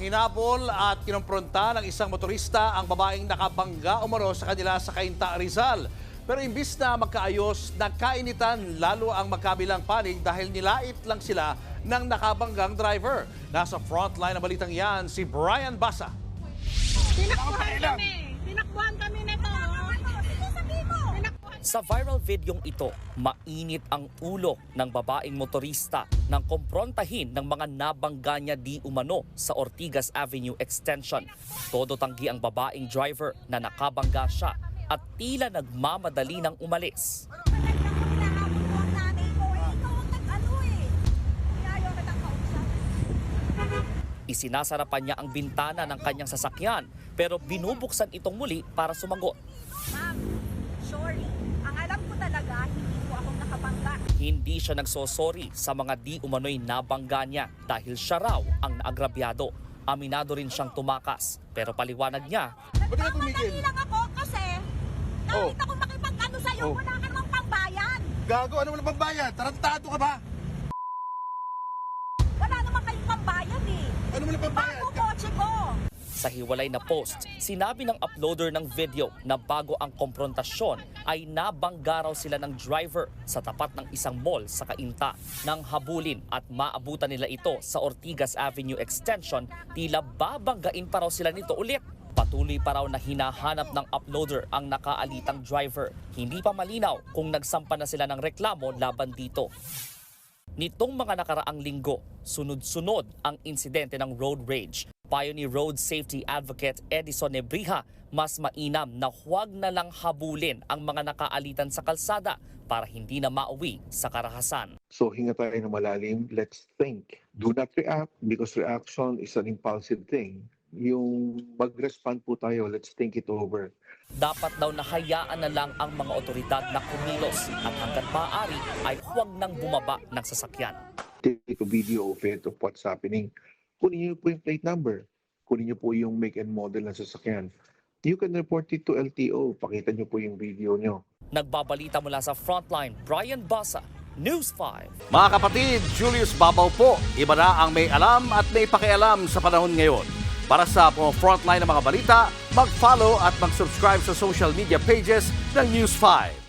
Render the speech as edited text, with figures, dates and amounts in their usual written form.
Hinabol at kinumpronta ng isang motorista ang babaeng nakabangga umano sa kanila sa Cainta, Rizal. Pero imbis na magkaayos, nagkainitan lalo ang magkabilang panig dahil nilait lang sila ng nakabanggang driver. Nasa frontline ng balitang yan si Brian Basa. Tinakbuhan kami nito. Sa viral videong ito, mainit ang ulo ng babaeng motorista nang kumprontahin ng mga nabangga niya di umano sa Ortigas Avenue Extension. Todo tanggi ang babaeng driver na nakabangga siya at tila nagmamadali ng umalis. Isinasarapan niya ang bintana ng kanyang sasakyan pero binubuksan itong muli para sumagot. Ma'am, sorry. Ang alam ko talaga, hindi po ako nakabangga. Hindi siya nagsosorry sa mga di umano'y nabangga niya dahil siya raw ang naagrabyado. Aminado rin siyang tumakas pero paliwanag niya. Nagmamadali lang ako kasi nakita ko makipag-ano sa'yo, wala ka namang pambayan. Gago, ano mo na pambayad? Tarantado ka ba? Wala naman kayong pambayan eh. Ano mo na pambayad? Bago kotse ko. Sa hiwalay na post, sinabi ng uploader ng video na bago ang komprontasyon ay nabangga raw sila ng driver sa tapat ng isang mall sa Cainta. Nang habulin at maabutan nila ito sa Ortigas Avenue Extension, tila babanggain pa raw sila nito ulit. Patuloy pa raw na hinahanap ng uploader ang nakaalitang driver. Hindi pa malinaw kung nagsampa na sila ng reklamo laban dito. Nitong mga nakaraang linggo, sunod-sunod ang insidente ng road rage. Payo ni Road Safety Advocate Edison Nebrija, mas mainam na huwag na lang habulin ang mga nakaalitan sa kalsada para hindi na mauwi sa karahasan. So hinga tayo ng malalim, let's think. Do not react because reaction is an impulsive thing. Yung mag-respond po tayo, let's think it over. Dapat daw nahayaan na lang ang mga otoridad na kumilos at hanggat maaari ay huwag nang bumaba ng sasakyan. Take a video of it, of what's happening. Kunin niyo po yung plate number. Kunin niyo po yung make and model ng sasakyan. You can report it to LTO. Pakita niyo po yung video niyo. Nagbabalita mula sa Frontline, Brian Basa, News 5. Mga kapatid, Julius Babaw po. Iba na ang may alam at may pakialam sa panahon ngayon. Para sa frontline ng mga balita, mag-follow at mag-subscribe sa social media pages ng News 5.